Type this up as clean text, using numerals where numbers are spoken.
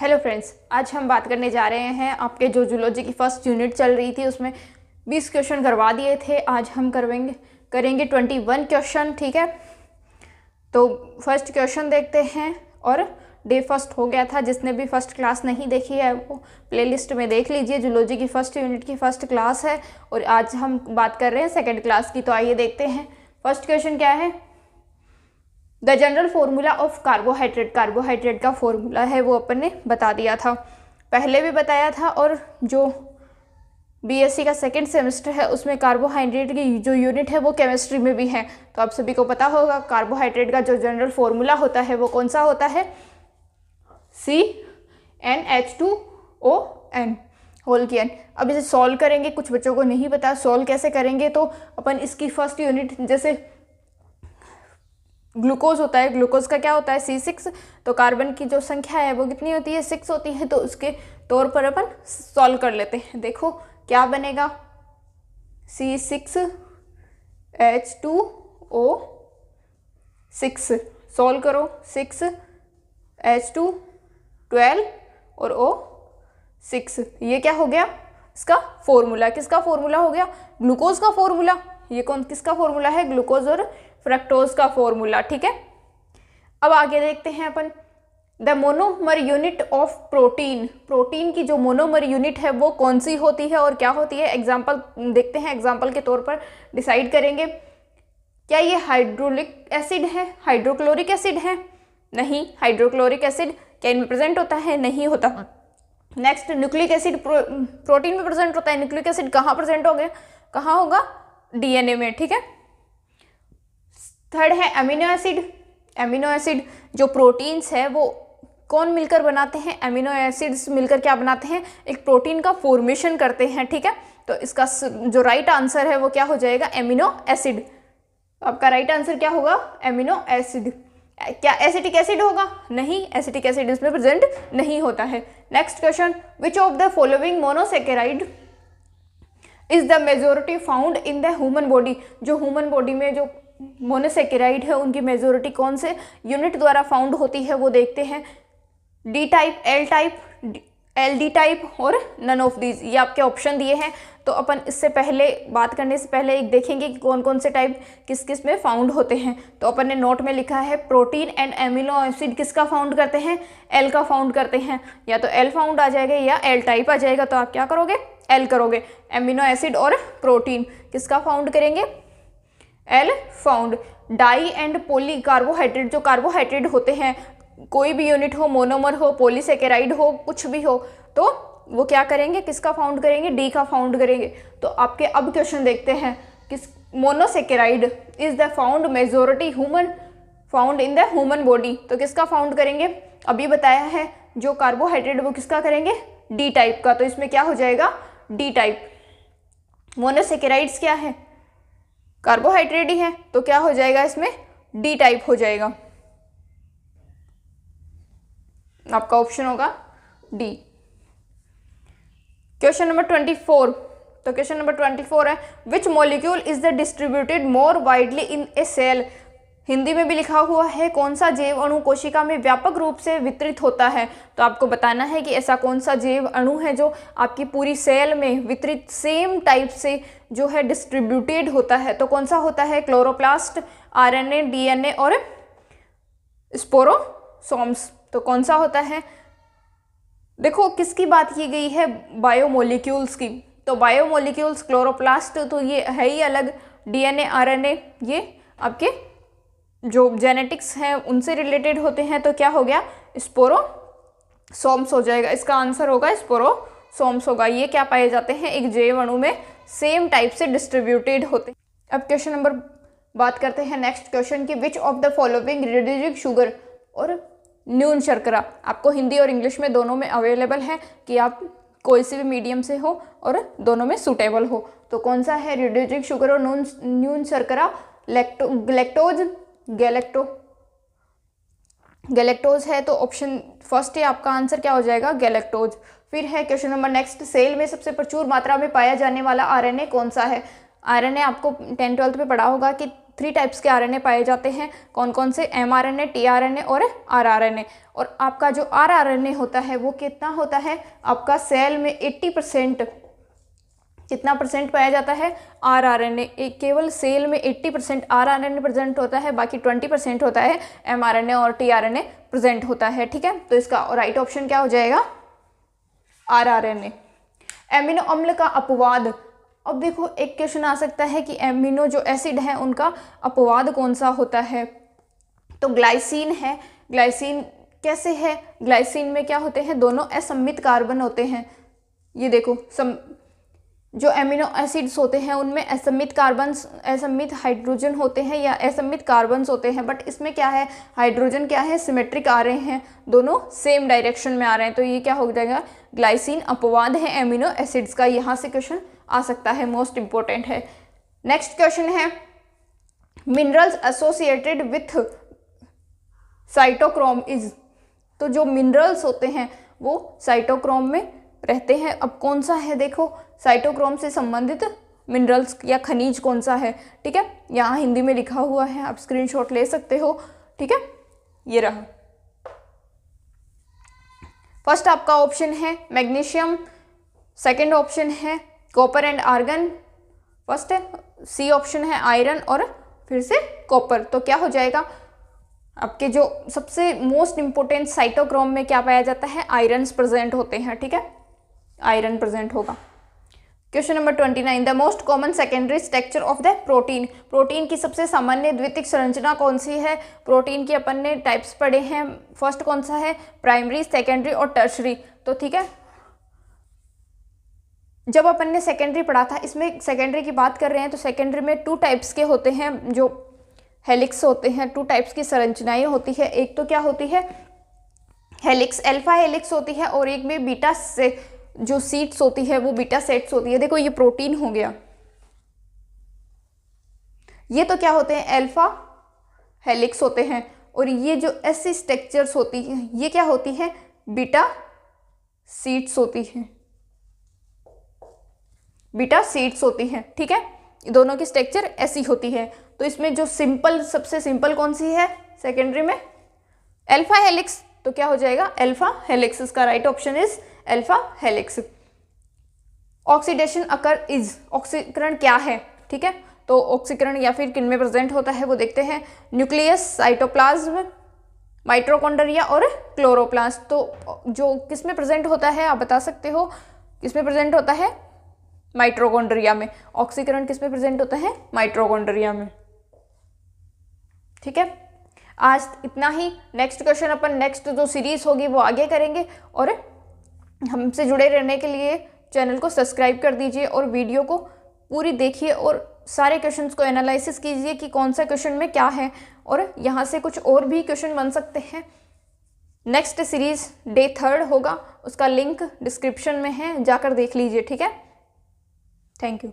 Hello friends, आज हम बात करने जा रहे हैं आपके जो जूलॉजी की फर्स्ट यूनिट चल रही थी उसमें 20 क्वेश्चन करवा दिए थे। आज हम करेंगे 21 क्वेश्चन। ठीक है, तो फर्स्ट क्वेश्चन देखते हैं। और डे फर्स्ट हो गया था, जिसने भी फर्स्ट क्लास नहीं देखी है वो प्लेलिस्ट में देख लीजिए। जूलॉजी की फर्स्ट यूनिट की फर्स्ट क्लास है और आज हम बात कर रहे हैं सेकेंड क्लास की। तो आइए देखते हैं फर्स्ट क्वेश्चन क्या है। The general formula of carbohydrate, carbohydrate का फॉर्मूला है वो अपन ने बता दिया था, पहले भी बताया था। और जो बीएससी का सेकेंड सेमेस्टर है उसमें कार्बोहाइड्रेट की जो यूनिट है वो केमिस्ट्री में भी है। तो आप सभी को पता होगा कार्बोहाइड्रेट का जो जनरल फॉर्मूला होता है वो कौन सा होता है, CnH2ON होल की N। अब इसे सॉल्व करेंगे, कुछ बच्चों को नहीं पता सॉल्व कैसे करेंगे। तो अपन इसकी फर्स्ट यूनिट, जैसे ग्लूकोज होता है, ग्लूकोज का क्या होता है C6, तो कार्बन की जो संख्या है वो कितनी होती है 6 होती है। तो उसके तौर पर अपन सॉल्व कर लेते हैं। देखो क्या बनेगा, C6H2O6 सॉल्व करो, 6H2 12 और O6, ये क्या हो गया इसका फॉर्मूला। किसका फॉर्मूला हो गया, ग्लूकोज का फॉर्मूला। ये कौन किसका फॉर्मूला है, ग्लूकोज और फ्रक्टोज का फॉर्मूला। ठीक है, अब आगे देखते हैं upon the monomer unit of protein. Protein की जो मोनोमर यूनिट है वो कौन सी होती है और क्या होती है। एग्जाम्पल देखते हैं, एग्जाम्पल के तौर पर डिसाइड करेंगे। क्या ये हाइड्रोलिक एसिड है, हाइड्रोक्लोरिक एसिड है, नहीं। हाइड्रोक्लोरिक एसिड क्या इनमें प्रेजेंट होता है, नहीं होता। नेक्स्ट न्यूक्लिक एसिड प्रोटीन में प्रेजेंट होता है, न्यूक्लिक एसिड कहाँ प्रेजेंट हो गया, कहाँ होगा, डीएनए में। ठीक है, थर्ड है अमीनो एसिड। अमीनो एसिड जो प्रोटीन्स है वो कौन मिलकर बनाते हैं, अमीनो एसिड्स मिलकर क्या बनाते हैं, एक प्रोटीन का फॉर्मेशन करते हैं। ठीक है, तो इसका जो राइट आंसर है वो क्या हो जाएगा, एमिनो एसिड। आपका राइट आंसर क्या होगा, एमिनो एसिड। क्या एसिटिक एसिड होगा, नहीं, एसिटिक एसिड इसमें प्रेजेंट नहीं होता है। Next question, which of the following monosaccharide is the majority found in the human body. जो ह्यूमन बॉडी में जो मोनोसेकेराइड है उनकी मेजोरिटी कौन से यूनिट द्वारा फाउंड होती है वो देखते हैं। D type, L type, L D type और नन ऑफ दीज, ये आपके ऑप्शन दिए हैं। तो अपन इससे पहले बात करने से पहले एक देखेंगे कि कौन कौन से टाइप किस किस में फाउंड होते हैं। तो अपन ने नोट में लिखा है प्रोटीन एंड एमिनो एसिड किसका फाउंड करते हैं, एल का फाउंड करते हैं। या तो एल फाउंड आ जाएगा या एल टाइप आ जाएगा। तो आप क्या करोगे, एल करोगे। एमिनो एसिड और प्रोटीन किसका फाउंड करेंगे, L found. Di and poly carbohydrate, जो कार्बोहाइड्रेट होते हैं, कोई भी यूनिट हो, मोनोमर हो, पॉलीसेकेराइड हो, कुछ भी हो, तो वो क्या करेंगे, किसका फाउंड करेंगे, डी का फाउंड करेंगे। तो आपके अब क्वेश्चन देखते हैं, किस monosaccharide is the found majority human found in the human body. तो किसका फाउंड करेंगे, अभी बताया है जो कार्बोहाइड्रेट वो किसका करेंगे, डी टाइप का। तो इसमें क्या हो जाएगा, डी टाइप। मोनोसेकेराइड्स क्या है, कार्बोहाइड्रेट ही है, तो क्या हो जाएगा इसमें, डी टाइप हो जाएगा। आपका ऑप्शन होगा डी। Question number 24। तो क्वेश्चन नंबर 24 है, which molecule is the distributed more widely in a cell. Hindi में भी लिखा हुआ है, कौन सा जैव अणु कोशिका में व्यापक रूप से वितरित होता है। तो आपको बताना है कि ऐसा कौन सा जैव अणु है जो आपकी पूरी सेल में वितरित सेम टाइप से जो है डिस्ट्रीब्यूटेड होता है। तो कौन सा होता है, क्लोरोप्लास्ट, आरएनए, डीएनए और स्पोरोसोम्स। तो कौन सा होता है, देखो किसकी बात की गई है, बायोमोलिक्यूल्स की। तो बायोमोलिक्यूल्स, क्लोरोप्लास्ट तो ये है ही अलग, डीएनए, आरएनए ये आपके जो जेनेटिक्स हैं उनसे रिलेटेड होते हैं। तो क्या हो गया, स्पोरोसोम्स हो जाएगा। इसका आंसर होगा स्पोरोसोम्स होगा। ये क्या पाए जाते हैं, एक जैव अणु में सेम टाइप से डिस्ट्रीब्यूटेड होते हैं। अब क्वेश्चन नंबर बात करते हैं नेक्स्ट क्वेश्चन की, which of the following reducing sugar और न्यून शर्करा। आपको हिंदी और इंग्लिश में दोनों में अवेलेबल है कि आप कोई से भी मीडियम से हो और दोनों में सूटेबल हो। तो कौन सा है रिड्यूसिंग शुगर और न्यून शर्करा, ग्लैक्टोज, गैलेक्टोज है। तो ऑप्शन फर्स्ट है आपका आंसर, क्या हो जाएगा, गैलेक्टोज। फिर है क्वेश्चन नंबर नेक्स्ट, सेल में सबसे प्रचुर मात्रा में पाया जाने वाला आरएनए कौन सा है। आरएनए आपको 10th-12th में पढ़ा होगा कि 3 टाइप्स के आरएनए पाए जाते हैं। कौन कौन से? mRNA, tRNA और rRNA। और आपका जो rRNA होता है वो कितना होता है? आपका सेल में 80% कितना परसेंट पाया जाता है? rRNA। केवल सेल में 80% rRNA प्रेजेंट होता है, बाकी 20% होता है mRNA और tRNA प्रेजेंट होता है। ठीक है, तो इसका राइट ऑप्शन क्या हो जाएगा? rRNA। एमिनो अम्ल का अपवाद। अब देखो एक क्वेश्चन आ सकता है कि एमिनो जो एसिड है उनका अपवाद कौन सा होता है? तो ग्लाइसिन है। ग्लाइसिन कैसे है? ग्लाइसिन में क्या होते हैं? दोनों असम्मित कार्बन होते हैं। ये देखो जो एमिनो एसिड्स होते हैं उनमें असम्मित कार्बन, असम्मित हाइड्रोजन होते हैं या असम्मित कार्बन्स होते हैं, बट इसमें क्या है? हाइड्रोजन क्या है? सिमेट्रिक आ रहे हैं, दोनों सेम डायरेक्शन में आ रहे हैं। तो ये क्या हो जाएगा? ग्लाइसिन अपवाद है एमिनो एसिड्स का। यहाँ से क्वेश्चन आ सकता है, मोस्ट इंपॉर्टेंट है। नेक्स्ट क्वेश्चन है minerals associated with cytochrome is. तो जो मिनरल्स होते हैं वो साइटोक्रोम में रहते हैं। अब कौन सा है? देखो साइटोक्रोम से संबंधित मिनरल्स या खनिज कौन सा है? ठीक है, यहाँ हिंदी में लिखा हुआ है, आप स्क्रीनशॉट ले सकते हो। ठीक है, ये रहा। फर्स्ट आपका ऑप्शन है मैग्नीशियम, सेकंड ऑप्शन है कॉपर एंड आर्गन, फर्स्ट है सी ऑप्शन है आयरन और फिर से कॉपर। तो क्या हो जाएगा? आपके जो सबसे मोस्ट इंपोर्टेंट साइटोक्रोम में क्या पाया जाता है? आयरन्स प्रेजेंट होते हैं। ठीक है, आयरन प्रेजेंट होगा। Question number 29, the most common secondary structure of the protein. Protein की सबसे सामान्य द्वितीयक संरचना कौन सी है? प्रोटीन की अपन ने टाइप्स पढ़े हैं। फर्स्ट कौन सा है? प्राइमरी, सेकेंडरी और टर्शरी। तो ठीक है, जब अपन ने सेकेंडरी पढ़ा था, इसमें सेकेंडरी की बात कर रहे हैं तो सेकेंडरी में 2 टाइप्स के होते हैं जो हेलिक्स होते हैं। 2 टाइप्स की संरचनाएं होती है। एक तो क्या होती है? हेलिक्स, अल्फा हेलिक्स होती है, और एक में बीटा से जो सीट्स होती है वो बीटा सेट्स होती है। देखो ये प्रोटीन हो गया, ये तो क्या होते हैं? अल्फा हेलिक्स होते हैं। और ये जो ऐसी स्ट्रक्चर्स होती है ये क्या होती है? बीटा सीट्स होती है, बीटा सीट्स होती है। ठीक है, दोनों की स्ट्रक्चर ऐसी होती है। तो इसमें जो सिंपल, सबसे सिंपल कौन सी है सेकेंडरी में? Alpha helix. तो क्या हो जाएगा? Alpha helix. इसका right option is alpha helix. Oxidation occur is, ऑक्सीकरण क्या है? ठीक है, तो ऑक्सीकरण या फिर किन में प्रेजेंट होता है वो देखते हैं। न्यूक्लियस, साइटोप्लाज्म, माइटोकॉन्ड्रिया और क्लोरोप्लास्ट। तो जो किस में प्रेजेंट होता है आप बता सकते हो? किस में प्रेजेंट होता है? माइटोकॉन्ड्रिया में। ऑक्सीकरण किस में प्रेजेंट होता है? माइटोकॉन्ड्रिया में। ठीक है, आज इतना ही। नेक्स्ट क्वेश्चन अपन नेक्स्ट जो सीरीज होगी वो आगे करेंगे। और हमसे जुड़े रहने के लिए चैनल को सब्सक्राइब कर दीजिए और वीडियो को पूरी देखिए और सारे क्वेश्चंस को एनालिसिस कीजिए कि कौन सा क्वेश्चन में क्या है, और यहाँ से कुछ और भी क्वेश्चन बन सकते हैं। नेक्स्ट सीरीज डे 3 होगा, उसका लिंक डिस्क्रिप्शन में है, जाकर देख लीजिए। ठीक है, थैंक यू।